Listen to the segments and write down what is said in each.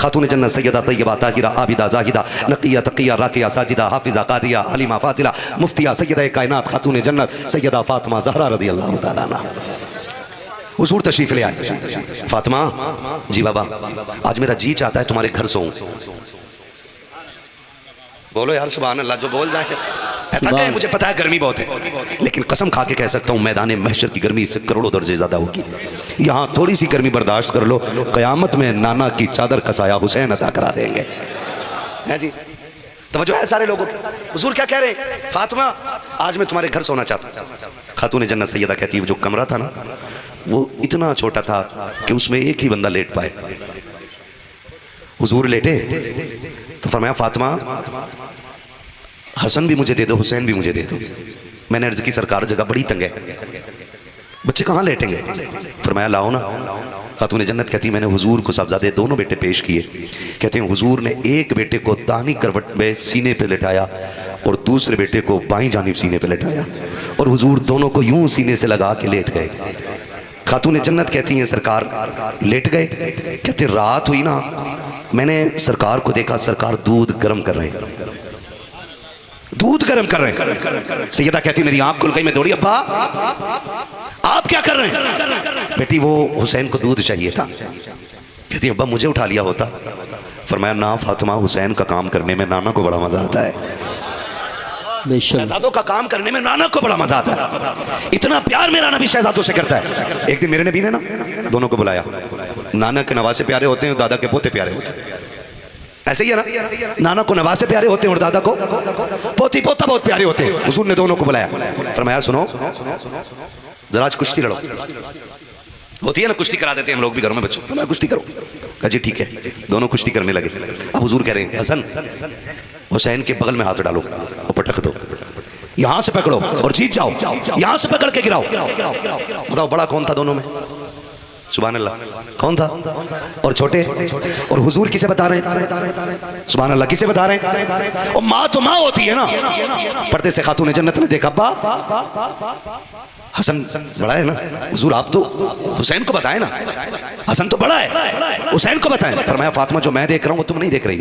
खातून जन्नत सैयदा तैयबा ताहिरा आबिदा जाहिदा नकिया तकिया राकिया साजिदा हाफिजा कारिया हलीमा फाजिला मुफ्तिया सैयदा कायनात खातून जन्नत सैयदा फातिमा ज़हरा रज़ियल्लाहु तआला अन्हा हुजूर तशरीफ ले आए। फातिमा जी बाबा, आज मेरा जी चाहता है तुम्हारे घर सोऊं। बोलो यार सुभान अल्लाह, जो बोल जाए। मुझे पता है गर्मी बहुत है, लेकिन कसम खा के कह सकता हूँ मैदान महशर की गर्मी इससे करोड़ों दर्जे ज्यादा होगी। यहाँ थोड़ी सी गर्मी बर्दाश्त कर लो, कयामत में नाना की चादर का साया हुसैन अता करा देंगे। है जी, तवज्जो है सारे लोगों। हुजूर क्या कह रहे हैं? फातिमा आज मैं तुम्हारे घर सोना चाहता हूँ। खातून जन्नत सैयदा कहती है, वो जो कमरा था ना वो इतना छोटा था कि उसमें एक ही बंदा लेट पाए। हुजूर लेटे तो फरमाया फातिमा हसन भी मुझे दे दो, हुसैन भी मुझे दे दो। मैंने अर्ज की सरकार जगह बड़ी तंग है, बच्चे कहाँ लेटेंगे? फरमाया लाओ ना। खातून जन्नत कहती मैंने हुजूर को साहबजादे दोनों बेटे पेश किए। कहते हैं हुजूर ने एक बेटे को दानी करवट में सीने पे लेटाया और दूसरे बेटे को बाईं जानिब सीने पे लेटाया और हुजूर दोनों को यूं सीने से लगा के लेट गए। खातून जन्नत कहती हैं सरकार लेट गए। कहते रात हुई ना, मैंने सरकार को देखा, सरकार दूध गर्म कर रहे हैं, दूध गर्म कर रहे हैं। सैयदा कहती मेरी आंख खुल गई, मैं दौड़ी, अब्बा आप क्या कर रहे हैं? बेटी वो हुसैन को दूध चाहिए था। कहती अब्बा मुझे उठा लिया होता। फरमाया ना फातिमा, हुसैन का काम करने में नाना को बड़ा मजा आता है। शहजादों का काम करने में नाना को बड़ा मजा आता है। इतना प्यार मेरा नबी शहजादों से करता है। एक दिन मेरे नबी ने ना दोनों को बुलाया। नाना के नवासे प्यारे होते हैं, दादा के पोते प्यारे होते हैं। ऐसे ही है ना, नाना को नवासे प्यारे होते हैं और दादा को पोती पोता बहुत प्यारे होते हैं। हुजूर ने दोनों को बुलाया, फरमाया सुनो जरा आज कुश्ती लड़ो। होती है ना कुश्ती करा देते हैं हम लोग भी घरों में बच्चों, फरमाया कुश्ती करो। कहा जी ठीक है। दोनों कुश्ती करने लगे। अब हुजूर कह रहे हैं हसन हुसैन के बगल में हाथ डालो और पटक दो, यहां से पकड़ो और जीत जाओ, यहां से पकड़ के गिराओ। बताओ बड़ा कौन था दोनों में? सुभान अल्लाह, कौन था? और छोटे? और हुजूर किसे बता रहे हैं? सुभान अल्लाह, किसे बता रहे हैं? और माँ तो माँ होती है ना। पर्दे से खातून जन्नत ने देखा हसन बड़ा है ना, हुजूर आप तो हुसैन को बताएं ना, हसन तो बड़ा है, हुसैन को बताएं। फरमाया फातिमा जो मैं देख रहा हूँ वो तुम नहीं देख रही।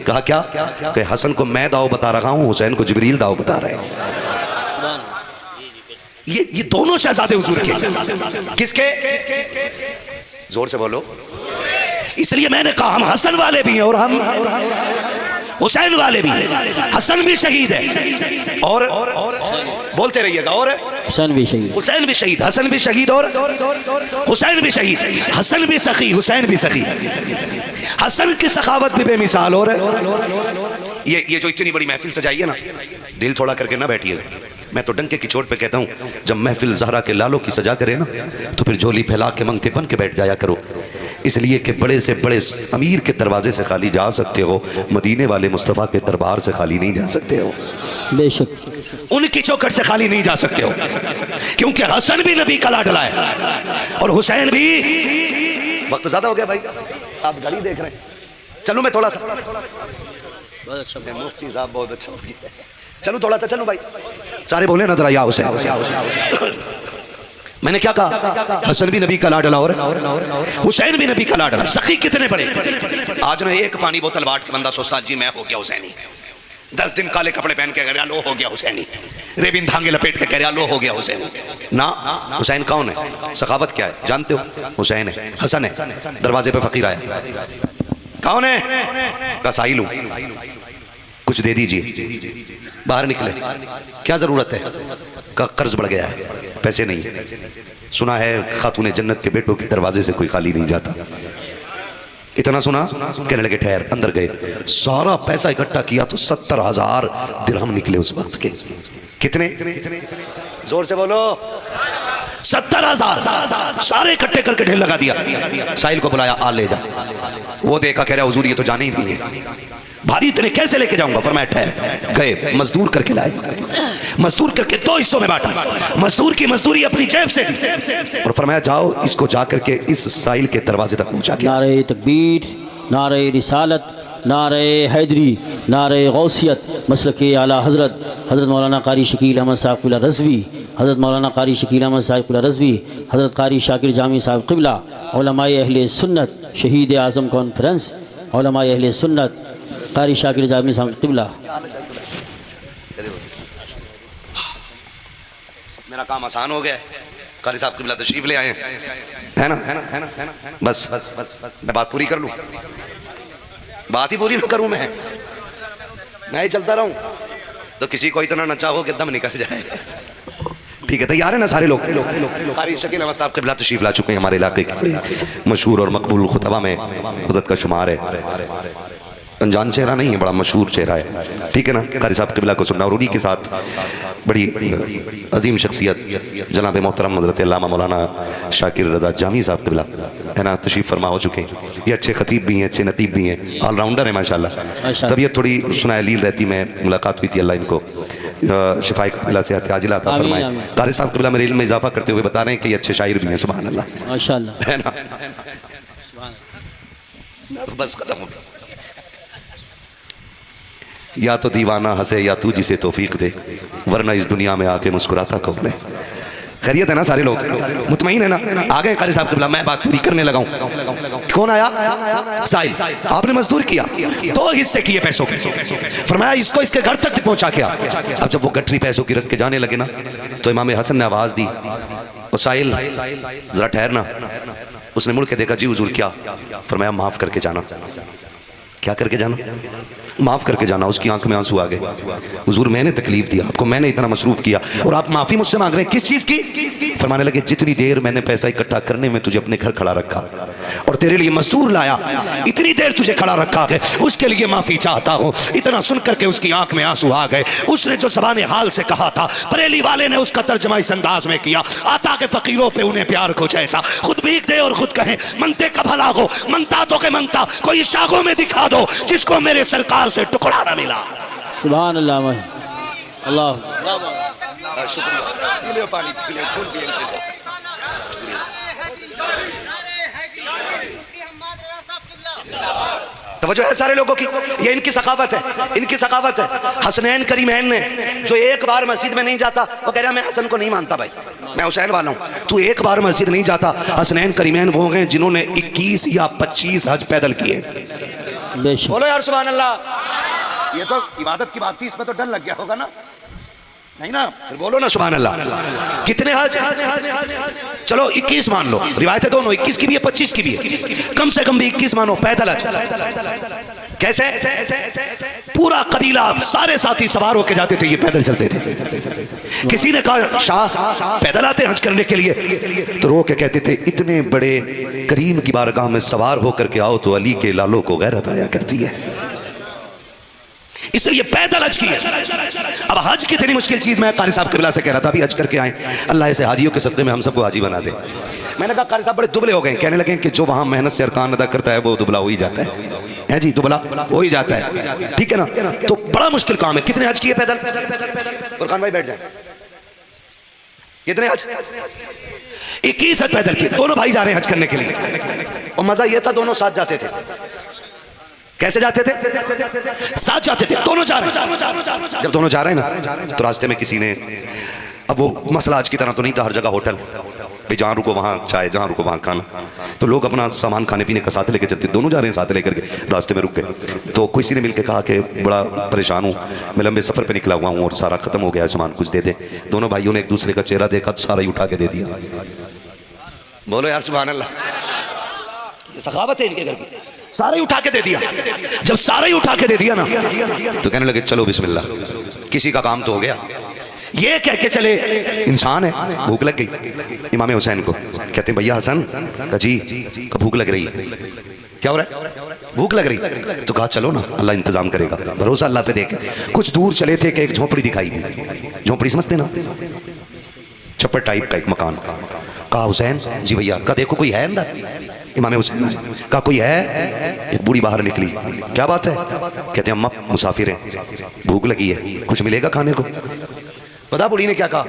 कहा क्या? कि हसन को मैं दाव बता रहा हूँ, हुसैन को जिब्रील दाव बता रहे हैं। ये दोनों शहजादे हुजूर के। किसके? जोर से बोलो। इसलिए मैंने कहा हम हसन वाले भी हैं और हम हुसैन वाले भी। हसन भी शहीद है और बोलते रहिएगा, और हुसैन भी शहीद, हुसैन भी शहीद, हसन भी शहीद और हुसैन भी शहीद। हसन भी सखी, हुसैन भी सखी। हसन की सखावत भी बेमिसाल। और ये जो इतनी बड़ी महफिल सजाई है ना, दिल थोड़ा करके ना बैठिएगा। मैं तो डंके की चोट पे कहता हूँ जब महफिल ज़हरा के लालों की सजा करे ना तो फिर झोली फैला के मंगते बन के बैठ जाया करो। इसलिए कि बड़े से बड़े अमीर के दरवाजे से खाली जा सकते हो, मदीने वाले मुस्तफ़ा के दरबार से खाली नहीं जा सकते हो। बेशक उनकी चौखट से खाली नहीं जा सकते हो, क्योंकि हसन भी नबी का लाडला है और हुसैन भी। वक्त ज़्यादा हो गया भाई, आप घड़ी देख रहे हैं। चलो मैं थोड़ा सा, मुफ्ती साहब बहुत अच्छा हो गया, चलो थोड़ा सा चलो भाई, सारे बोले ना जरा या हुसैन। मैंने क्या कहा? हसन भी नबी का लाडला और हुसैन भी नबी का लाडला। सखी कितने बड़े। आज ना एक पानी बोतल बांट के बंदा सोचता जी मैं हो गया हुसैनी। 10 दिन काले कपड़े पहन के कह रहा लो हो गया हुसैनी, रेबिन धांगे लपेट के कह रहा लो हो गया हुसैनी। ना, हुसैन कौन है? सखावत क्या है जानते हो? हुसैन है, हसन है। दरवाजे पे फकीर आया, कौन है? कसाइल हूं, कुछ दे दीजिए। बाहर निकले, क्या जरूरत है? का कर्ज बढ़ गया है, पैसे नहीं। सुना है खातून जन्नत के बेटों के दरवाजे से कोई खाली नहीं जाता। इतना सुना, कहने लगे ठहर। अंदर गए, सारा पैसा इकट्ठा किया तो 70,000 दिरहम निकले उस वक्त के। कितने? जोर से बोलो। 70,000 सारे इकट्ठे करके ढेर लगा दिया। साहिल को बुलाया, आ ले जा। वो देखा, कह रहा हुजूर ये तो जाने ही नहीं है, भारी इतने कैसे लेके जाऊंगा? फरमाया ठहर। गए, मजदूर करके लाए, मजदूर करके 2 हिस्सों में बांटा। मजदूर की मजदूरी अपनी जेब से दी और फरमाया जाओ इसको जा करके इस साहिल के दरवाजे तक पहुंचा के। नारे तकबीर, नारे रिसालत, नारे हैदरी, नारे गौसियत, मसलक आला हज़रत हज़रत मौलाना कारी शकील अहमद साहब क़िबला रज़वी, हज़रत मौलाना कारी शकील अहमद साहब क़िबला रज़वी, हज़रत कारी शाकिर जामी साहब क़िबला, उलमाए अहले सुन्नत, शहीद आज़म कॉन्फ्रेंस, उलमा अहले सुन्नत कारी शाकिर जामी साहब क़िबला। मेरा काम आसान हो गया। कारी साहब क़िबला तशरीफ ले आए है ना, है ना, है ना, है ना, बस बस बस बस मैं बात पूरी कर लूँ, बात ही पूरी ना करूँ मैं ही चलता रहूँ तो किसी को इतना नचा हो कि दम निकल जाए। ठीक है, तैयार है ना सारे लोग? कारी शकील अहमद साहब क़िबला तशरीफ ला चुके हैं। हमारे इलाके के मशहूर और मकबूल खुतबा में हज़रत का शुमार है। अनजान चेहरा नहीं है, बड़ा मशहूर चेहरा है। ठीक है ना, कारी साहब क़िबला को सुनना और उन्हीं के साथ बड़ी अजीम शख्सियत जनाब मोहतरम हज़रत अल्लामा मौलाना शाकिर रज़ा जामी साहब क़िबला है ना, तशरीफ़ फरमा हो चुके हैं। ये अच्छे ख़तीब भी हैं, अच्छे नतीब भी हैं, ऑलराउंडर हैं माशाल्लाह। तबीयत थोड़ी सुनाए लील रहती, मैं मुलाकात हुई थी, अल्लाह इनको शिफाए कामिला से आजिला अता फरमाए। कारी साहब क़िबला मेरे इल्म में इजाफा करते हुए बता रहे हैं कि ये अच्छे शायर भी हैं, सुभान अल्लाह माशाल्लाह, है ना। बस खत्म हो गया। या तो दीवाना हंसे या तू जिसे तौफीक दे, वरना इस दुनिया में आके मुस्कुराता कौन है। खैरियत है ना सारे लोग? मुतमईन है ना? आ गए कारी साहब क़िबला, मैं बात पूरी करने लगा हूं। कौन आया? साहिल। आपने मजदूर किया, 2 हिस्से किए पैसों के, फरमाया इसको इसके घर तक पहुंचा के आ। अब जब वो गठरी पैसों की रख के जाने लगे ना तो इमाम हसन ने आवाज दी, और साहिल जरा ठहरना। उसने मुड़ के देखा, जी हुजूर क्या? फरमाया माफ करके जाना। क्या करके जाना? माफ करके जाना। उसकी आंख में आंसू आ गए, हुजूर मैंने तकलीफ दी आपको, मैंने इतना मसरूफ किया और आप माफी मुझसे मांग रहे हैं, किस चीज की? फरमाने लगे जितनी देर मैंने पैसा इकट्ठा करने में तुझे अपने घर खड़ा रखा और तेरे लिए मजदूर लाया, इतनी देर तुझे खड़ा रखा है, उसके लिए माफी चाहता हूँ। इतना सुन करके उसकी आंख में आंसू आ गए। उसने जो ज़बान हाल से कहा था, बरेली वाले ने उसका तर्जमा इस अंदाज में किया, आता के फकीरों पे उन्हें प्यार को जैसा, खुद भीख दे और खुद कहे मनते का भला हो, मनता तो के मनता कोई शाखों में दिखा दो जिसको मेरे सरकार से टुकड़ा ना मिला। सुभान अल्लाह, अल्लाह तवज्जो है सारे लोगों की? ये इनकी सखावत है, इनकी सखावत है। हसनैन करीमैन ने जो एक बार मस्जिद में नहीं जाता, वो कह रहा मैं हसन को नहीं मानता भाई, मैं हुसैन वाला हूँ। तू एक बार मस्जिद नहीं जाता। हसनैन करीमैन वो गए जिन्होंने 21 या 25 हज पैदल किए। बोलो यार सुभान अल्लाह। ये तो इबादत की बात थी, इसमें तो डर लग गया होगा ना? नहीं ना? फिर बोलो ना सुभान अल्लाह। कितने हज? चलो 21 मान लो, रिवायतें दोनों 21 की भी है 25 की भी है, कम से कम भी 21 मानो पैदल हज। कैसे? पूरा कबीला, सारे साथी सवार होके जाते थे, ये पैदल चलते थे। किसी ने कहा शाह पैदल आते हज करने के लिए, तो रो के कहते थे इतने बड़े करीम की बारगाह में सवार होकर के आओ तो अली के लालों को गैरत आया करती है, इसलिए पैदल हज की है। अब हज कितनी मुश्किल चीज, मैं कारी साहब क़िबला से कह रहा था अभी हज करके आए, अल्लाह से हाजियों के सदक़े में हम सबको हाजी बना दे। मैंने कहा कारी साहब बड़े दुबले हो गए, कहने लगे कि जो वहां मेहनत से अरकान अदा करता है वो दुबला हो ही जाता है जी, दुबला हो ही जाता है। ठीक है ना? तो बड़ा मुश्किल काम है। कितने हज किए पैदल? फुरकान भाई बैठ जाए। कितने हज? 21 हज पैदल किए। दोनों भाई जा रहे हैं हज करने के लिए, और मजा ये था दोनों साथ जाते थे। कैसे जाते थे? साथ जाते थे, दोनों जा रहे हैं। जब दोनों जा रहे हैं ना तो रास्ते में किसी ने, अब वो मसला आज की तरह तो नहीं था, हर जगह होटल भाई, जहाँ रुको वहाँ चाय, जहाँ रुको वहाँ खाना, तो लोग अपना सामान खाने पीने का साथ लेके चलते। दोनों जा रहे हैं साथ लेकर के, रास्ते में रुक गए तो किसी ने मिलकर कहा कि बड़ा परेशान हूँ, मैं लंबे सफ़र पे निकला हुआ हूँ और सारा ख़त्म हो गया है सामान, कुछ दे दे। दोनों भाइयों ने एक दूसरे का चेहरा देखा तो सारा ही उठा के दे दिया। बोलो यार सुभान अल्लाह, ये सखावत है इनके घर की। सारे उठा के दे दिया। जब सारे उठा के दे दिया ना तो कहने लगे चलो बिस्मिल्लाह, किसी का काम तो हो गया। ये कह के चले, इंसान है, भूख लग गई इमाम हुसैन को। कहते हैं भैया हसन का जी का भूख लग रही है। क्या हो रहा है? भूख लग रही। तो कहा चलो ना, अल्लाह इंतजाम करेगा, भरोसा अल्लाह पे देखे। कुछ दूर चले थे कि एक झोपड़ी दिखाई दी। झोपड़ी समझते ना, छप्पर टाइप का एक मकान। कहा हुसैन जी भैया, का देखो कोई है अंदर? इमाम हुसैन का कोई है? एक बूढ़ी बाहर निकली। क्या बात है? कहते हैं अम्मा मुसाफिर हैं, भूख लगी है, कुछ मिलेगा खाने को? पता बूढ़ी ने क्या कहा?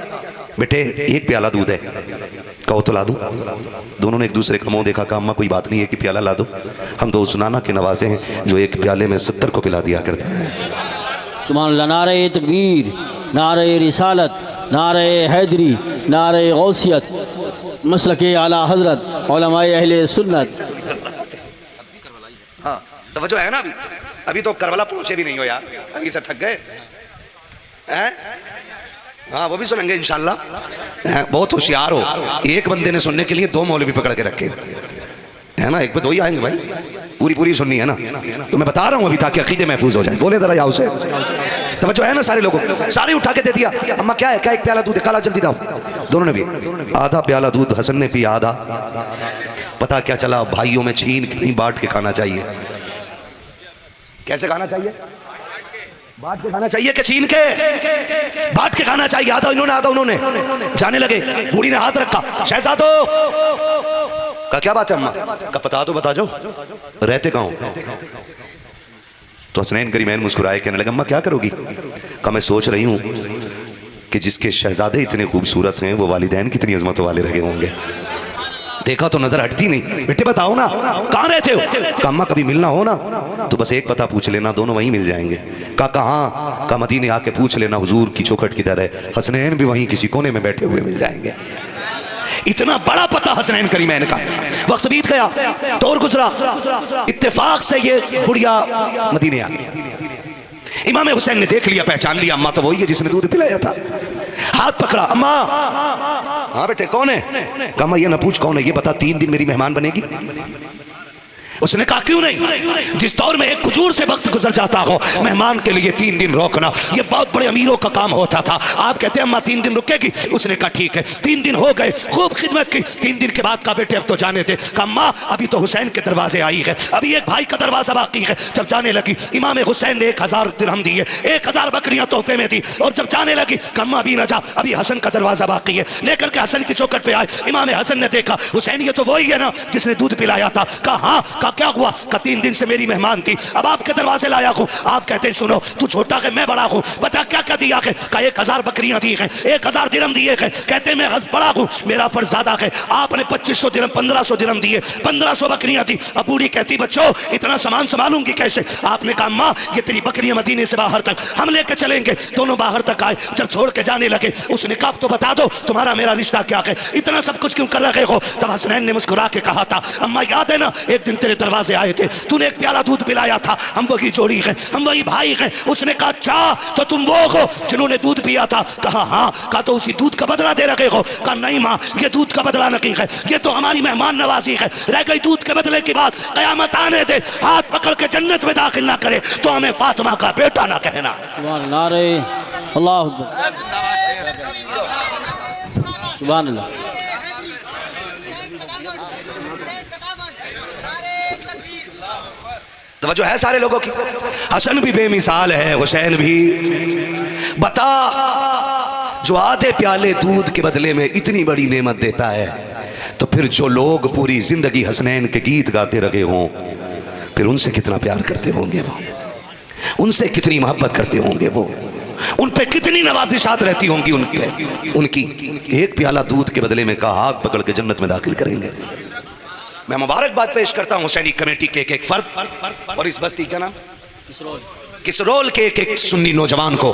बेटे एक प्याला दूध है। कहो तो ला दूं। दोनों ने एक दूसरे का मुंह देखा, कहा अम्मा कोई बात नहीं है कि प्याला ला दो, हम तो सुनाना के नवासे हैं जो एक प्याले में 70 को पिला दिया करते हैं। सुभान अल्लाह। नारे तकबीर, नारे रिसालत, नारे हैदरी, नारे गौसियत, मसलके आला हजरत, उलमाए अहले सुन्नत। तो वो जो है ना, अभी तो करबला पहुंचे भी नहीं हो यार, अभी से थक गए हैं। हाँ वो भी सुनेंगे इंशाल्लाह। बहुत होशियार हो, एक बंदे ने सुनने के लिए 2 मौलवी पकड़ के रखे है ना, एक पे 2 ही आएंगे भाई, पूरी सुननी है ना। तो मैं बता रहा हूँ अभी ताकि अकीदे महफूज हो जाए। बोले जरा याओ से तो जो है ना, सारे लोगों सारे उठा के दे दिया। अम्मा क्या है, क्या एक प्याला दूध है, काला जल्दी दाओ। दोनों ने भी आधा प्याला दूध, हसन ने पिया आधा। पता क्या चला, भाइयों में छीन के नहीं बांट के खाना चाहिए। कैसे खाना चाहिए? बांट के खाना चाहिए कि छीन के? बांट के खाना चाहिए। आधा इन्होंने आधा उन्होंने। जाने लगे, बूढ़ी ने हाथ रखा, शहजादो का क्या बात है अम्मा का, पता तो बता जाओ, रहते कहाँ हो? तो हसनैन करीमैन मुस्कुराए, कहने लगा अम्मा क्या करोगी? का मैं सोच रही हूँ कि जिसके शहजादे इतने खूबसूरत हैं वो वालिदैन कितनी अजमतों वाले रहे होंगे। देखा तो नजर हटती नहीं। बेटे बताओ ना कहाँ रहते हो? अम्मा कभी मिलना हो ना तो बस एक पता पूछ लेना, दोनों वहीं मिल जाएंगे। कहाँ? का मदीने आके पूछ लेना हुजूर की चौखट किधर है। हसनैन भी वहीं किसी कोने में बैठे हुए मिल जाएंगे। इतना बड़ा पता हसनैन करीमैन का। वक्त बीत गया, दौर गुजरा, इत्तेफाक से ये बुढ़िया मदीने आ गई। इमाम हुसैन ने देख लिया, पहचान लिया, अम्मा तो वही है जिसने दूध पिलाया था। हाथ पकड़ा, अम्मा हाँ बेटे कौन है? कहा ये ना पूछ कौन है, ये बता 3 दिन मेरी मेहमान बनेगी? उसने कहा क्यों नहीं, जिस दौर में एक खजूर से वक्त गुजर जाता हो, मेहमान के लिए 3 दिन रोकना ये बहुत बड़े अमीरों का काम होता था। आप कहते हैं अम्मा 3 दिन रुकेगी? उसने कहा ठीक है। 3 दिन हो गए, खूब खिदमत की। 3 दिन के बाद कहा बेटे अब तो जाने थे। कहा अम्मा अभी तो हुसैन के दरवाजे आई है, अभी एक भाई का दरवाजा बाकी है। जब जाने लगी, इमाम हुसैन ने 1000 दिरहम दिए, 1000 बकरियां तोहफे में दी। और जब जाने लगी, कहा अम्मा अभी ना जा, अभी हसन का दरवाजा बाकी है। लेकर के हसन की चौखट पे आए। इमाम हसन ने देखा हुसैन ये तो वही है ना जिसने दूध पिलाया था। कहा हाँ। कहा क्या हुआ? का 3 दिन से मेरी मेहमान थी, अब आपके दरवाजे लाया हूं। आप कहते हैं सुनो तू छोटा है मैं बड़ा हूं, बता क्या क्या दिया है? का 1000 बकरियां दी है, 1000 दिरहम दिए है। कहते मैं बड़ा हूं, मेरा फर्ज ज्यादा है। आपने 2500 दिरहम 1500 दिरहम दिए, 1500 बकरियां दी। अब बूढ़ी कहती बच्चों इतना सामान संभालूंगी कैसे? आपने कहा माँ ये तेरी बकरियां मदीने से बाहर तक हम लेकर चलेंगे। दोनों बाहर तक आए, जब छोड़ के जाने लगे उसने कहा तो बता दो तुम्हारा मेरा रिश्ता क्या है, इतना सब कुछ क्यों कर रहे हो? तब हसनैन ने मुस्कुरा के कहा था अम्मा याद है ना एक दिन तेरे दरवाजे आए थे, तूने एक प्याला दूध पिलाया था, हम वही जोड़ी हैं, हम वही भाई हैं। उसने कहा अच्छा तो तुम वो हो जिन्होंने दूध पिया था? कहा हाँ। कहा तो उसी दूध का बदला दे रखे हो? कहा नहीं माँ ये दूध का बदला नहीं है, ये तो हमारी मेहमान नवाजी है। रह गई दूध के बदले की बात, कयामत आने दे, हाथ पकड़ के जन्नत में दाखिल ना करे तो हमें फातिमा का बेटा ना कहना। सुभान अल्लाह। तो जो है सारे लोगों की, हसन भी बेमिसाल है, हुसैन भी। बता जो आधे प्याले दूध के बदले में इतनी बड़ी नेमत देता है, तो फिर जो लोग पूरी जिंदगी हसनैन के गीत गाते रहे हों, फिर उनसे कितना प्यार करते होंगे वो, उनसे कितनी मोहब्बत करते होंगे वो, उन पे कितनी नवाजिशात रहती होंगी उनकी। एक प्याला दूध के बदले में कहा हाथ पकड़ के जन्नत में दाखिल करेंगे। मैं मुबारकबाद पेश करता हूँ हुसैनी कमेटी के एक फर्द और इस बस्ती का नाम किसरोल के एक सुन्नी नौजवान को।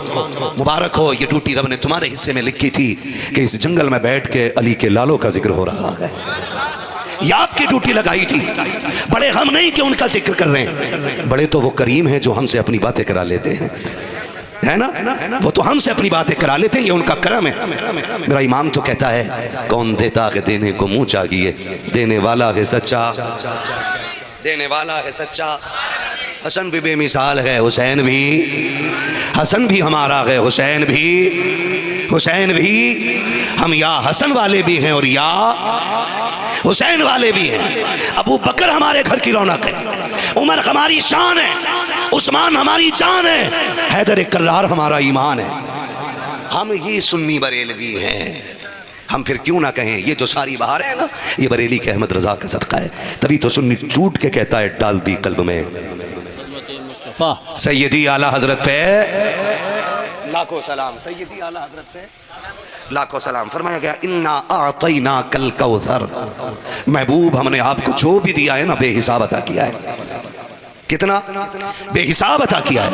मुबारक हो, ये ड्यूटी रब ने तुम्हारे हिस्से में लिखी थी कि इस जंगल में बैठ के अली के लालों का जिक्र हो रहा है। ये आपकी ड्यूटी लगाई थी। बड़े हम नहीं कि उनका जिक्र कर रहे हैं, बड़े तो वो करीम हैं जो हमसे अपनी बातें करा लेते हैं, है ना? वो तो हमसे अपनी बातें करा लेते हैं, ये उनका करम है। मेरा इमाम तो कहता है कौन देता है देने को मुंह चाहिए, देने वाला है सच्चा, देने वाला है सच्चा। हसन भी बेमिसाल है, हुसैन भी, हसन भी हमारा है, हुसैन भी। हम या हसन वाले भी हैं और या हुसैन वाले भी हैं। अबू बकर हमारे घर की रौनक है, उमर हमारी शान है, उस्मान हमारी जान है, हैदर कर्रार हमारा ईमान है। हम ही सुन्नी बरेलवी हैं। हम फिर क्यों ना कहें ये जो सारी बहार है ना, ये बरेली के अहमद रजा का सदका है। तभी तो सुन्नी टूट के कहता है डाल दी कल्ब में सैयदी आला हजरत पे लाखों सलाम, सैयदी आला हजरत पे लाखों सलाम। फरमाया गया इन्ना आतैना कल कौसर, महबूब हमने आपको जो भी दिया है ना बेहिसाब अता किया है। कितना बेहिसाब अता किया है।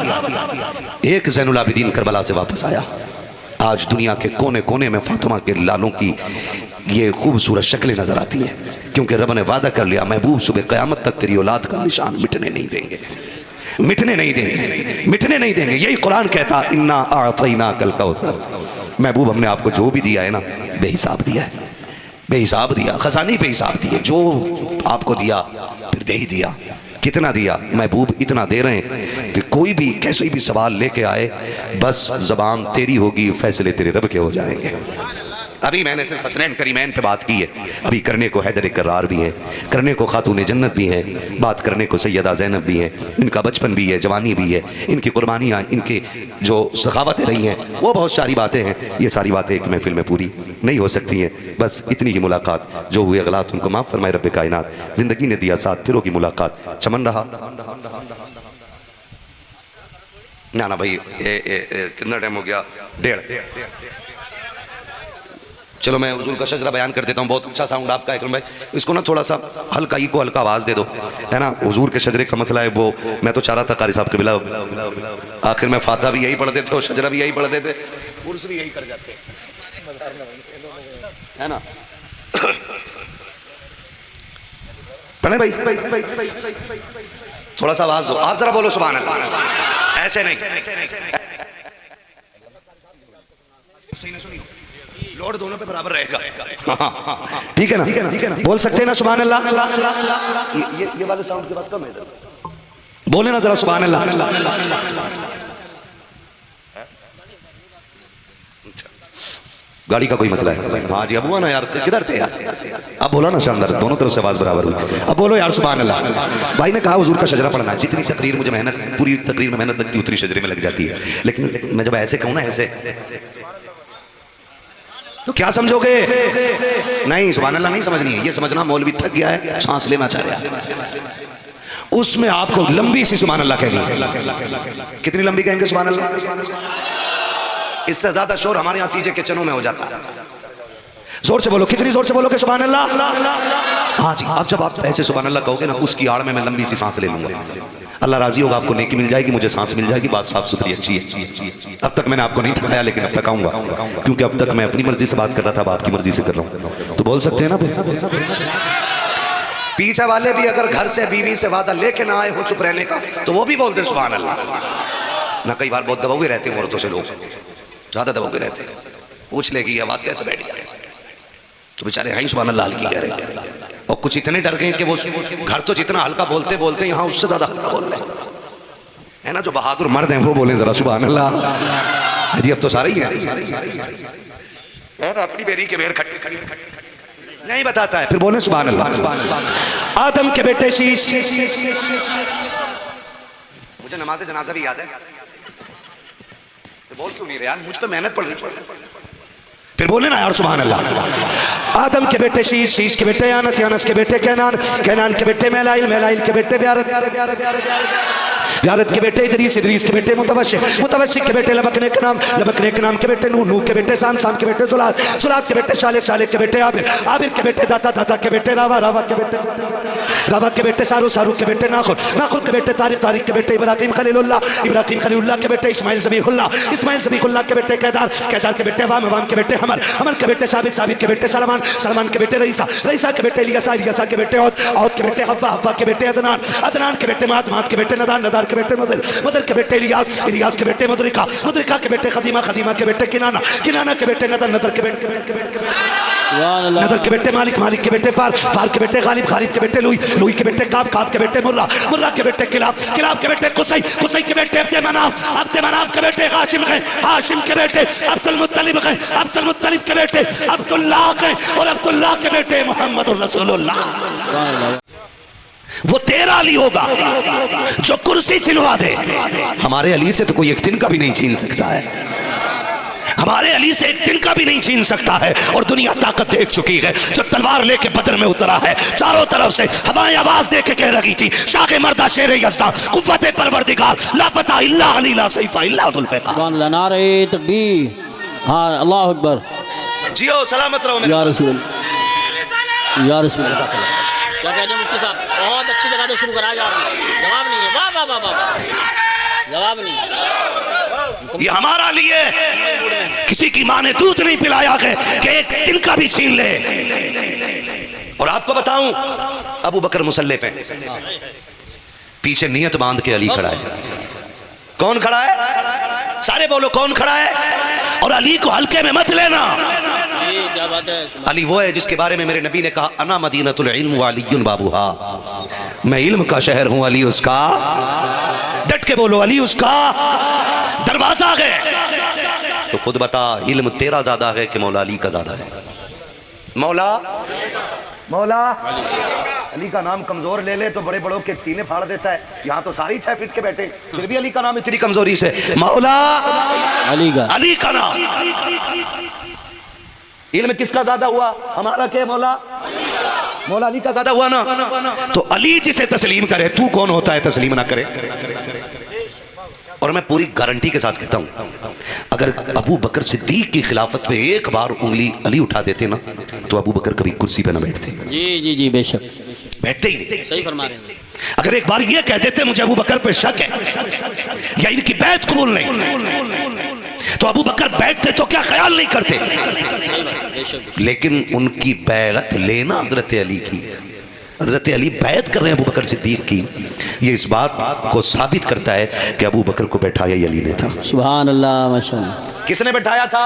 एक ज़ैनुल आबिदीन करबला से वापस आया, आज दुनिया के कोने कोने में फातिमा के लालों की ये खूबसूरत शक्लें नजर आती हैं। क्यों क्योंकि रब ने वादा कर लिया महबूब सुबह क़यामत तक तेरी औलाद का निशान मिटने नहीं देंगे, मिटने नहीं देंगे, मिटने नहीं देंगे। यही कुरान कहता इन्ना आतैना कल कौसर, महबूब हमने आपको जो भी दिया है ना बेहिसाब दिया है, बेहिसाब दिया, खजानी बेहिसाब दिए, जो आपको दिया फिर दे ही दिया। कितना दिया महबूब? इतना दे रहे हैं कि कोई भी कैसे भी सवाल लेके आए बस ज़बान तेरी होगी, फैसले तेरे रब के हो जाएंगे। अभी मैंने सिर्फ हसनैन करीमैन पे बात की है, अभी करने को हैदर करार भी है, करने को खातून जन्नत भी है, बात करने को सैयदा ज़ैनब भी है, इनका बचपन भी है, जवानी भी है, इनकी कुर्बानियाँ, इनके जो सखावतें रही हैं, वो बहुत सारी बातें हैं। ये सारी बातें एक महफिल में पूरी नहीं हो सकती हैं। बस इतनी ही मुलाकात, जो हुए गलत उनको माफ़ फरमाए रब कायनात। ज़िंदगी ने दिया साथ, फिरों की मुलाकात चमन रहा ना ना भाई। कितना टाइम हो गया? 1:30। चलो मैं हुजूर का शजरा बयान कर देता हूँ। बहुत अच्छा साउंड आपका इकरम भाई, इसको ना थोड़ा सा हल्का ही को हल्का आवाज़ दे दो, है ना। हुजूर के शजरे का मसला है वो, मैं तो चाह रहा था कारी साहब के बिला आखिर में फाता भी यही पढ़ देते और शजरा भी यही पढ़ देते, उर्स भी यही कर जाते, है ना। पढ़े भाई, थोड़ा सा आवाज़ दो, आप जरा बोलो सुभान अल्लाह, ऐसे नहीं, लोड दोनों पे बराबर रहेगा। ठीक है ना, ठीक है ना, ठीक है ना, बोल सकते हैं ना सुभान अल्लाह। ये वाले साउंड के पास कम है, बोले ना जरा सुभान अल्लाह। गाड़ी का कोई मसला है? हाँ जी, अब हुआ ना यार, किधर थे यार? अब बोला ना शानदार, दोनों तरफ से आवाज बराबर हुई। अब बोलो यार सुभान अल्लाह। भाई ने कहा हुजूर का शजरा पढ़ना है, जितनी तकरीर मुझे मेहनत, पूरी तकरीर में मेहनत लगती है उतनी शजरे में लग जाती है। लेकिन मैं जब ऐसे कहूँ ना ऐसे, तो क्या समझोगे? नहीं सुभान अल्लाह नहीं समझनी है, ये समझना मौलवी थक गया है, सांस लेना चाह रहा है। उसमें आपको लंबी सी सुभान अल्लाह कहनी है। कितनी लंबी कहेंगे सुभान अल्लाह? इससे ज्यादा शोर हमारे यहाँ तीजे के चनों में हो जाता है। जोर से बोलो, कितनी जोर से बोलोगे सुभान अल्लाह? हाँ जी, अब जब आप ऐसे सुभान अल्लाह कहोगे ना, उसकी आड़ में मैं लंबी सी सांस ले लूंगा। अल्लाह राजी होगा, आपको नेकी मिल जाएगी, मुझे सांस मिल जाएगी, बात साफ सुथरी अच्छी है। अब तक मैंने आपको नहीं थकाया, लेकिन अब तक आऊंगा, क्योंकि अब तक मैं अपनी मर्जी से बात कर रहा था, बात की मर्जी से कर रहा हूँ। तो बोल सकते हैं ना। पीछे वाले भी अगर घर से बीवी से वादा लेके ना आए हो चुप रहने का, तो वो भी बोल दे सुभान अल्लाह ना। कई बार बहुत दबोगे रहते हैं औरतों से, लोग ज्यादा दबोगे रहते हैं, पूछ लेगी आवाज कैसे बैठ जाए, तो बेचारे हाई सुभान अल्लाह हल्की कह रहे हैं। और कुछ इतने डर गए कि वो घर तो जितना हल्का बोलते बोलते यहाँ उससे ज्यादा हल्का बोल रहे हैं ना। जो बहादुर मर्द हैं वो बोले जरा सुभान अल्लाह। जी अब तो सारे ही है, अपनी बेरी के बेर खड़ी नहीं बताता है, फिर बोले सुभान अल्लाह। आदम के बेटे शीश, मुझे नमाज जनाजा भी याद है, बोल क्यों नहीं रहे यार? मुझ पे मेहनत पड़ रही, फिर बोले ना यार सुभान अल्लाह। आदम के बेटे शीश, शीश के बेटे यानस, यानस के बेटे कैनान, कैनान के बेटे मैलाइल, मैलाइल के बेटे ब्यारत, ब्यारत के बेटे इदरीस, इदरीस के बेटे मुतवश्शिक, मुतवश्शिक के बेटे लबकने के नाम, लबकने के नाम के बेटे नूह, नूह के बेटे साम, साम के बेटे सुलात, सुलात के बेटे शालिक, शालिक के बेटे आबिर, आबिर के बेटे दाता, दाता के बेटे रावा, रावा के बेटे रावा के बेटे सारू, सारू के बेटे नाखुर, नाखुर के बेटे तारिक, तारिक के बेटे इब्राहिम खलीलुल्लाह, इब्राहिम खलीलुल्लाह के बेटे इस्माइल ज़बीहुल्लाह, इस्माइल ज़बीहुल्लाह के बेटे केदार, केदार के बेटे वाम, वाम के बेटे हमर, हमर के बेटे साबित, साबित के बेटे सलमान, सलमान के बेटे रईसा, रईसा के बेटे इलियासा, इलियासा के बेटे औद, औद के बेटे हव्वा, हव्वा के बेटे अदनान, अदनान के बेटे मात, मात के बेटे नदार, नदार के बेटे मदर, मदर के बेटे इलियास, इलियास के बेटे मुदरिका, मुदरिका के बेटे खदीमा, खदीमा के बेटे किनाना, किनाना के बेटे नदर, नदर के बेटे नदर के बेटे मालिक, मालिक के बेटे फार, फार के बेटे गालिब, गालिब के बेटे लुई, लुई के बेटे काब, काब के बेटे मुर्रा, मुर्रा के बेटे किलाब, किलाब के बेटे कुसै, कुसै के बेटे अब्दे मनाफ, अब्दे मनाफ के बेटे हाशिम है, हाशिम के बेटे अब्दुल मुत्तलिब है, अब्दुल मुत्तलिब के बेटे अब्दुल्लाह है, और अब्दुल्लाह के बेटे मोहम्मद रसूलुल्लाह। वो तेरा अली होगा जो कुर्सी छिलवा दे। हमारे अली से तो कोई एक दिन का भी नहीं छीन सकता है, हमारे अली से एक दिन का भी नहीं छीन सकता है। और दुनिया ताकत देख चुकी है, जो तलवार लेके बदर में उतरा है, चारों तरफ से हवाएं आवाज दे के कह रही थी शाह मर्दा शेर यज़दा कुव्वत परवरदिगार ला फता इल्ला अली ला सैफा इल्ला जुल्फ़िकार। सुभान अल्लाह, नारे तकबीर, हाँ अल्लाह अकबर। जियो सलामत रहो या रसूल, या रसूल। क्या कहते हैं मुफ्ती साहब? बहुत अच्छी जगह से शुरू करा जा रहा है, जवाब नहीं है। वाह वाह वाह वाह, जवाब नहीं। ये हमारा लिए किसी की माँ ने दूध नहीं पिलाया है कि एक दिन का भी छीन ले। और आपको बताऊं, अबू बकर मुसल्ले पे, पीछे नियत बांध के अली खड़ा है। कौन खड़ा है? सारे बोलो कौन खड़ा है? और अली को हल्के में मत लेना। क्या बात है। अली वो है जिसके बारे में मेरे नबी ने कहा, अना मदीनतुल इल्म व अलीयुन बाबूहा, मैं इल्म का शहर हूं, अली उसका। डट के बोलो, अली उसका दरवाजा है। तो खुद बता, इल्म तेरा ज्यादा है कि मौला अली का ज्यादा है? मौला अली का नाम कमजोर ले ले तो बड़े बड़ों के सीने फाड़ देता है। यहाँ तो सारी 6 फीट के बैठे, फिर भी अली का नाम इतनी कमजोरी से। मौला अली का नाम। इल्म किसका ज्यादा हुआ? हमारा क्या? मौला अली का ज्यादा हुआ ना। तो अली जिसे तस्लीम करे, तू कौन होता है तस्लीम ना करे? और मैं पूरी गारंटी के साथ कहता हूं, अगर अबू बकर सिद्दीक की खिलाफत पे एक बार उंगली अली उठा देते ना, तो अबू बकर कभी कुर्सी पे ना बैठते। जी बेशक बैठते ही नहीं। सही फरमा रहे हैं। अगर एक बार ये कह देते मुझे अबू बकर पे शक है या इनकी बैत कबूल नहीं, तो अबू बकर बैठते तो क्या ख्याल नहीं करते। लेकिन उनकी बैत लेना हजरत अली की, हजरत अली बैत कर रहे हैं अबू बकर सिद्दीक की, ये इस बात को साबित करता है कि अबू बकर को बैठाया ही अली ने था। सुभान अल्लाह, माशाअल्लाह। किसने बैठाया था?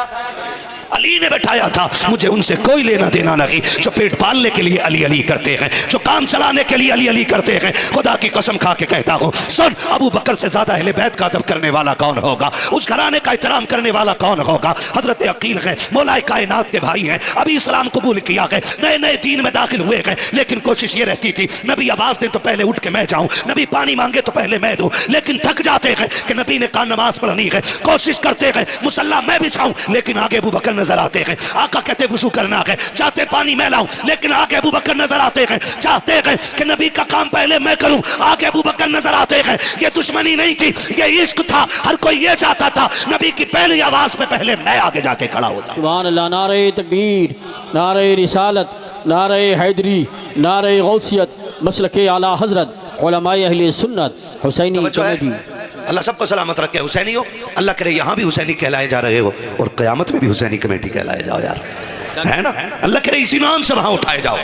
अली ने बैठाया था। मुझे उनसे कोई लेना देना नहीं जो पेट पालने के लिए अली अली करते हैं, जो काम चलाने के लिए अली अली करते हैं। खुदा की कसम खा के कहता हूँ, सुन, अबू बकर से ज्यादा अहले बैत का अदब करने वाला कौन होगा? उस घराने का एहतराम करने वाला कौन होगा? हजरत अकील है, मौलाए कायनात के भाई हैं, अभी इस्लाम कबूल किया है, नए नए दीन में दाखिल हुए हैं, लेकिन कोशिश ये रहती थी, नबी आवाज दे तो पहले उठ के मैं जाऊं, नबी पानी मांगे तो पहले मैं दूं। लेकिन थक जाते हैं कि नबी ने कहा नमाज पढ़नी है, कोशिश करते हैं मुसल्ला मैं बिछाऊं, लेकिन आगे अबू बकर नजर आते हैं। आका कहते वुजू करना है, चाहते पानी मैं लाऊं, लेकिन आगे अबू बकर नजर आते हैं। चाहते हैं कि नबी का काम पहले मैं करूं, आगे अबू बकर नजर आते हैं। ये दुश्मनी नहीं थी, ये इश्क था। हर कोई ये चाहता था नबी की पहली आवाज पे पहले मैं आगे जाके खड़ा होता। सुभान अल्लाह। नारे तकबीर, नारे रिसालत, नारे हैदरी, नारे गौसियत, मसलके आला हजरत, उलमाए अहले सुन्नत, हुसैनी कमेटी। अल्लाह सबको सलामत रखे। हुसैनी हो, अल्लाह करे यहाँ भी हुसैनी कहलाए जा रहे हो और क़यामत में भी हुसैनी कमेटी कहलाए जाओ यार, है ना? अल्लाह करे इसी नाम से वहाँ उठाए जाओ।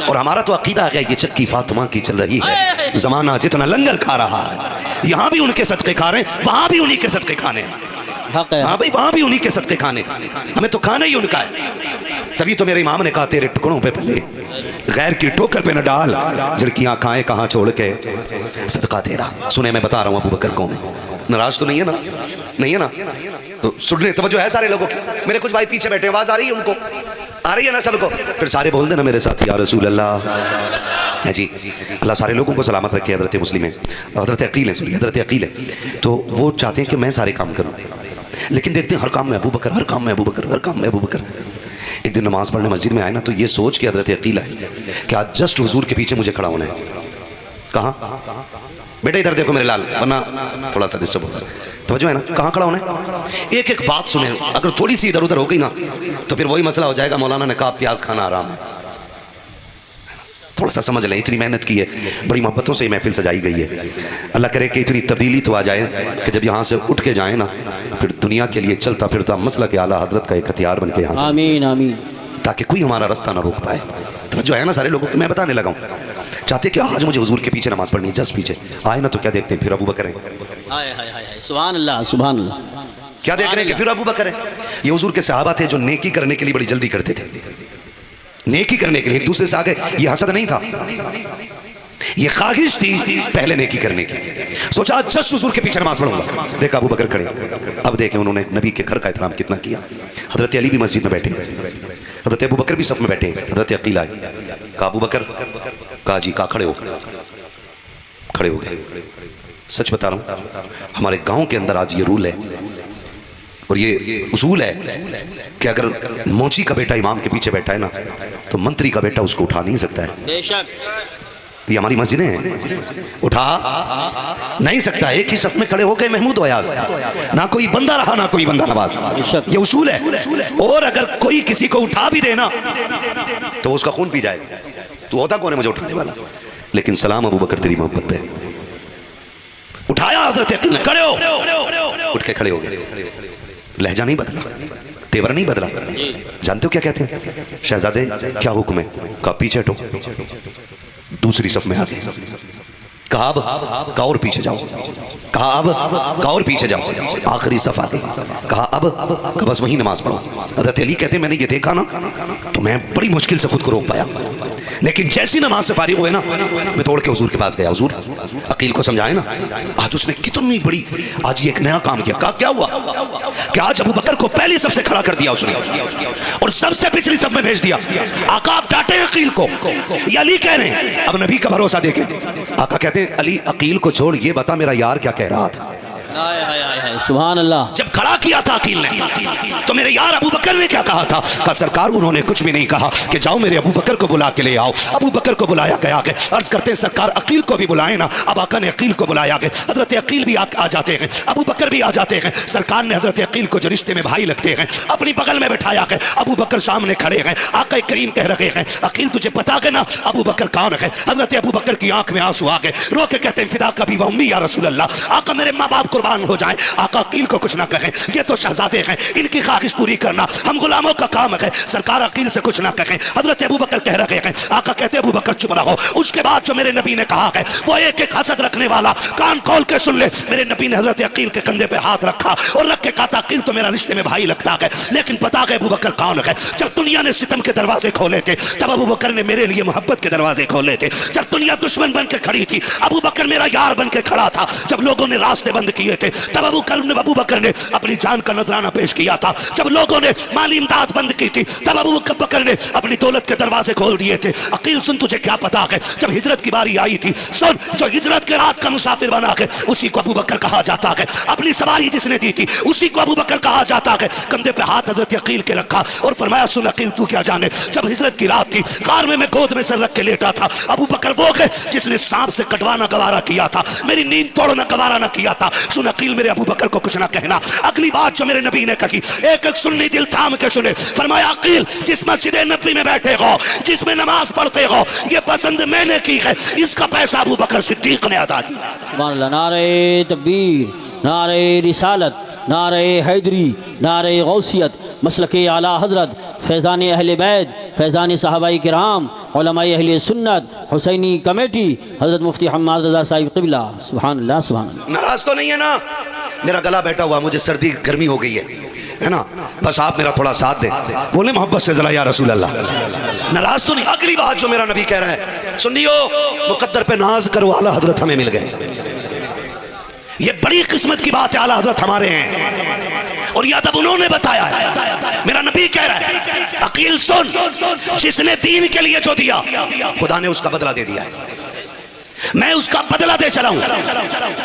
और हमारा तो अकीदा है ये चक्की फातिमा की चल रही है, जमाना जितना लंगर खा रहा है, यहाँ भी उनके सदके खा रहे हैं, वहाँ भी उन्हीं के सदके खाने। हाँ भाई, वहाँ भी उन्हीं के सदके खाने, हमें तो खाना ही उनका है। तभी तो मेरे इमाम ने कहा, तेरे टुकड़ों पे पहले गैर की टोकर पे न डाल, झड़कियाँ खाए कहाँ छोड़ के सदका तेरा। सुने, मैं बता रहा हूँ अबू बकर कौन है। नाराज तो नहीं है ना? नहीं है ना? तो सुनने तवज्जो है सारे लोगों की। मेरे कुछ भाई पीछे बैठे, आवाज आ रही है उनको? आ रही है ना सबको? फिर सारे बोल देना मेरे साथ, या रसूल अल्लाह। जी, अल्लाह सारे लोगों को सलामत रखे। हजरत मुस्लिम है, हजरत अकील है, सॉरी हजरत अकील है, तो वो चाहते हैं कि मैं सारे काम करूँ, लेकिन देखते हैं हर काम में अबू बकर, हर काम में अबू बकर, हर काम में अबू बकर। एक दिन नमाज पढ़ने मस्जिद में आए ना, तो ये सोच के हजरत अकील आए कि आज जस्ट हुजूर के पीछे मुझे खड़ा होना है। कहाँ? बेटा इधर देखो मेरे लाल, वरना थोड़ा सा डिस्टर्ब होता है। तो जो है ना, कहाँ खड़ा होना है? एक एक बात सुने, अगर थोड़ी सी इधर उधर हो गई ना, तो फिर वही मसला हो जाएगा, मौलाना ने कहा प्याज खाना आराम है। थोड़ा सा समझ लें, इतनी मेहनत की है, बड़ी मोहब्बतों से ये महफिल सजाई गई है। अल्लाह करे कि इतनी तब्दीली तो आ जाए कि जब यहाँ से उठ के जाए ना, फिर दुनिया के लिए चलता फिरता मसला के आला हजरत का एक हथियार बन के यहाँ से, आमीन आमीन, ताकि कोई हमारा रास्ता ना रोक पाए। तो जो है ना, सारे लोगों को मैं बताने लगा हूँ, चाहते कि आज मुझे हुजूर के पीछे नमाज पढ़नी है, जस्ट पीछे आए ना, तो क्या देखते हैं? फिर अबू बकर है। सुभान अल्लाह, सुभान अल्लाह। क्या देख रहे हैं कि फिर अबू बकर है? ये हुजूर के सहाबा थे जो नेकी करने के लिए बड़ी जल्दी करते थे, नेकी करने के लिए एक दूसरे से आगे। ये हसद नहीं था, ये ख्वाहिश थी पहले नेकी करने की। सोचा जस्ट हुजूर के पीछे नमाज पढ़ूंगा। देखा अबू बकर खड़े, अब देखें उन्होंने नबी के घर का एहतराम कितना किया। हजरत अली भी मस्जिद में बैठे, हजरत अबू बकर भी सफ में बैठे। हजरत अकील आए, कहा अबू बकर, कहा जी, कहा खड़े हो, खड़े हो गए। सच बता रहा हूँ, हमारे गांव के अंदर आज ये रूल है और ये उसूल है कि अगर मोची का बेटा इमाम के पीछे बैठा है ना, तो मंत्री का बेटा उसको उठा नहीं सकता है। बेशक, ये हमारी मस्जिदें हैं, उठा नहीं सकता। एक ही सफ में खड़े हो गए महमूद अयाज, ना कोई बंदा रहा ना कोई बंदा नवाज, ये उसूल है। और अगर कोई किसी को उठा भी देना तो उसका खून पी जाएगा। तो होता कौन है मुझे उठाने वाला? लेकिन सलाम अबू बकर तेरी मोहब्बत पे। उठाया हजरत अकील ने, खड़े हो, उठ के खड़े हो गए। लहजा नहीं बदला, तेवर नहीं बदला। जानते हो क्या कहते हैं? शहजादे क्या हुक्म है? कहा पीछे हटो। दूसरी सफ में आ गए। कहा अब कहा और पीछे जाओ। कहा अब कहा और पीछे जाओ। आखिरी सफ आ गई। कहा अब कहा बस वही नमाज पढ़ो। हज़रत अली कहते मैंने ये देखा ना तो मैं बड़ी मुश्किल से खुद को रोक पाया, लेकिन जैसी नमाज से फारिग हुए ना मैं दौड़ के हुजूर के पास गया। हुजूर अकील को समझाए ना। आज उसने कितनी बड़ी आज ये एक नया काम किया। कहा क्या हुआ? कि आज अबू बकर को पहली सफ से खड़ा कर दिया उसने और सबसे पिछली सफ में भेज दिया। आका आप डांटे अकील को, ये अली कह रहे हैं। अब नबी का भरोसा देखे। आका कहते हैं अली अकील को छोड़, ये बता मेरा यार क्या कह रहा था। सुभान अल्लाह। जब खड़ा किया था अकील ने तो मेरे यार अबू बकर ने क्या कहा था? कहा सरकार उन्होंने कुछ भी नहीं कहा कि जाओ मेरे अबू बकर को बुला के ले आओ। अबू बकर को बुलाया गया। अर्ज करते हैं सरकार अकील को भी बुलाए ना। अब आका ने अकील को बुलाया गया। हजरत अकील भी आ जाते हैं, अबू बकर भी आ जाते हैं। सरकार ने हजरत अकील को जो रिश्ते में भाई लगते हैं अपनी बगल में बैठाया गया। अबू बकर सामने खड़े हैं। आका करीम कह रहे हैं अकील तुझे पता है ना अबू बकर कौन है? हजरत अबू बकर की आंख में आंसू आ गए। रो के कहते हैं फिदा कभी व उम्मी या रसूल अल्लाह। आका मेरे माँ बाप कुर्बान हो जाए। आका अकील को कुछ ना कहें, ये तो शहजादे हैं, इनकी ख्वाहिश पूरी करना हम गुलामों का काम है। सरकार अकील से कुछ ना कहें। हजरत अबू बकर कह रहे हैं। आका कहते अबू बकर चुप रहो। उसके बाद जो मेरे नबी ने कहा है वो एक एक हसद रखने वाला कान खोल के सुन ले। मेरे नबी ने हजरत अकील के कंधे पे हाथ रखा और रख के कहा अकील तो मेरा रिश्ते में भाई लगता है, लेकिन पता है अबू बकर कौन है? जब दुनिया ने सितम के दरवाजे खोले थे तब अबू बकर ने मेरे लिए मोहब्बत के दरवाजे खोले थे। जब दुनिया दुश्मन बन के खड़ी थी अबू बकर मेरा यार बन के खड़ा था। जब लोगों ने रास्ते बंद किए थे तब अबू बकर ने अपनी जान का नजराना पेश किया था। जब लोगों ने माली इमदाद बंद की थी तब अबू बकर ने अपनी दौलत के दरवाजे खोल दिए थे। अकील सुन तुझे क्या पता है जब हिजरत की बारी आई थी, सुन जो हिजरत के रात का मुसाफिर बना है उसी को अबू बकर कहा जाता है। अपनी सवारी जिसने दी थी उसी को अबू बकर कहा जाता है। कंधे पे हाथ हजरत अकील के रखा और फरमाया सुन अकील तू क्या जाने जब हिजरत की रात थी कार में मैं गोद में सर रख के लेटा था। अबू बकर वो है जिसने सांप से कटवाना गवारा किया था, मेरी नींद तोड़ना गवारा ना किया था। सुन अकील मेरे अबू बकर को कुछ ना कहना। अगली बात जो मेरे नबी ने कही एक एक सुन्नी दिल थाम के सुने। फरमाया अकील जिस मस्जिद नबी में बैठे हो जिसमें नमाज पढ़ते हो ये पसंद मैंने की है, इसका पैसा अबू बकर सिद्दीक ने अदा किया। नारे तकबीर, नारे रिसालत, नारे हैदरी, नारे गौसियत, मसलके आला हजरत, फैज़ान अहले बैत, फैज़ान सहाबाई किराम, उलमाए अहले सुन्नत, हुसैनी कमेटी, हजरत मुफ्ती हम्माद रज़ा साहिब क़िबला। सुभान अल्लाह सुभान अल्लाह। नाराज तो नहीं है ना? मेरा गला बैठा हुआ, मुझे सर्दी गर्मी हो गई है ना? बस आप मेरा थोड़ा साथ दें, बोले मोहब्बत से जला या रसूल अल्लाह। नाराज तो नहीं। अगली बात जो मेरा नबी कह रहा है सुनियो, मुकद्दर पे नाज करो आला हजरत हमें मिल गए। ये बड़ी किस्मत की बात है, आला हजरत हमारे हैं और या तब उन्होंने बताया है। मेरा नबी कह रहा है अकील सुन जिसने दीन के लिए जो दिया खुदा ने उसका बदला दे दिया है, मैं उसका बदला दे चला हूं।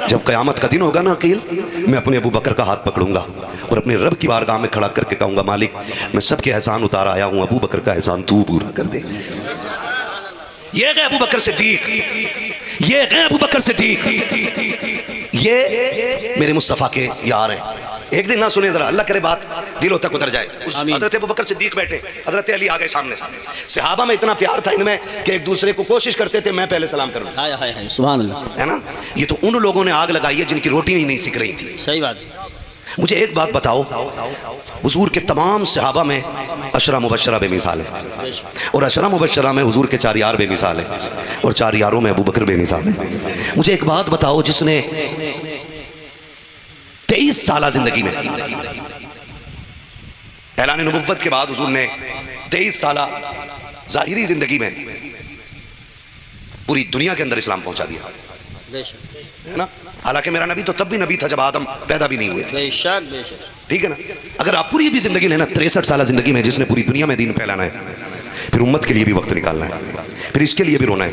जब कयामत का दिन होगा ना अकील, मैं अपने अबू बकर का हाथ पकड़ूंगा और अपने रब की बारगाह में खड़ा करके कहूंगा मालिक मैं सबके एहसान उतार आया हूं, अबू बकर का एहसान तू पूरा कर दे। ये गए अबू बकर सिद्दीक, ये गए अबू बकर सिद्दीक, ये मेरे मुस्तफ़ा के यार हैं। एक दिन ना सुने जरा, अल्लाह करे बात दिलों तक उतर जाए। उस हजरत अबू बकर सिद्दीक बैठे, हजरत अली आ गए सामने। सहाबा में इतना प्यार था इनमें कि एक दूसरे को कोशिश करते थे मैं पहले सलाम करूं। सुभान अल्लाह, है ना? ये तो उन लोगों ने आग लगाई है जिनकी रोटी ही नहीं सीख रही थी। सही बात। मुझे एक बात बताओ, हुजूर के तमाम सहाबा में अशरा मुबशरा बेमिसाल है और अशरा मुबशरा में हुजूर के 4 यार बेमिसाल है और 4 यारों में अबू बकर बेमिसाल है। मुझे एक बात बताओ, जिसने 23 साल जिंदगी में ऐलान नबुव्वत के बाद हुजूर ने 23 साल जाहिरी जिंदगी में पूरी दुनिया के अंदर इस्लाम पहुंचा दिया, है ना? हालांकि मेरा नबी तो तब भी नबी था जब आदम पैदा भी नहीं हुए थे। बेशक बेशक, ठीक है ना? अगर आप पूरी भी जिंदगी लेना, 63 साल जिंदगी में जिसने पूरी दुनिया में दीन फैलाना है, फिर उम्मत के लिए भी वक्त निकालना है, फिर इसके लिए भी रोना है,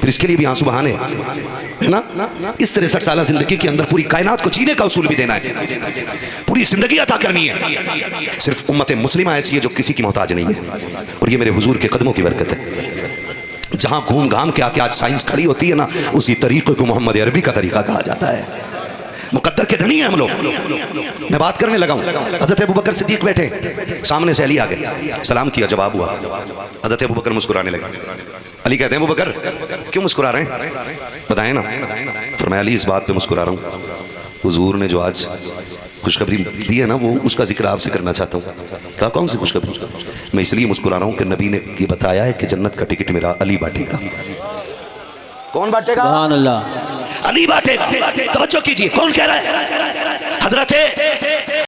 फिर इसके लिए भी आंसू बहाने, है ना? इस 63 साल जिंदगी के अंदर पूरी कायनात को जीने का उसूल भी देना है, पूरी जिंदगी अता करनी है। सिर्फ उम्मत मुस्लिमा ऐसी है जो किसी की मोहताज नहीं है और ये मेरे हुजूर के कदमों की बरकत है। जहां घूम घाम के आके आज साइंस खड़ी होती है ना, उसी तरीके को मोहम्मद अरबी का तरीका कहा जाता है। मुकद्दर के धनी हैं हम लोग। मैं बात करने लगा हूं, हज़रत अबू बकर सिद्दीक बैठे, सामने से अली आ गए, सलाम किया, जवाब हुआ। हज़रत अबू बकर मुस्कुराने लगे। अली कहते हैं अबू बकर क्यों मुस्कुरा रहे हैं, बताएं ना। फरमाया अली इस बात पे मुस्कुरा रहा हूँ, हुजूर ने जो आज खुशखबरी दी है ना, वो उसका जिक्र आपसे करना चाहता हूँ। कहा कौन सी खुशखबरी? मैं इसलिए मुस्कुरा रहा हूँ कि नबी ने ये बताया है कि जन्नत का टिकट मेरा अली बांटेगा। कौन बांटेगा? सुभान अल्लाह। अली बांटेगा। तवज्जो कीजिए, कौन कह रहा है? हजरत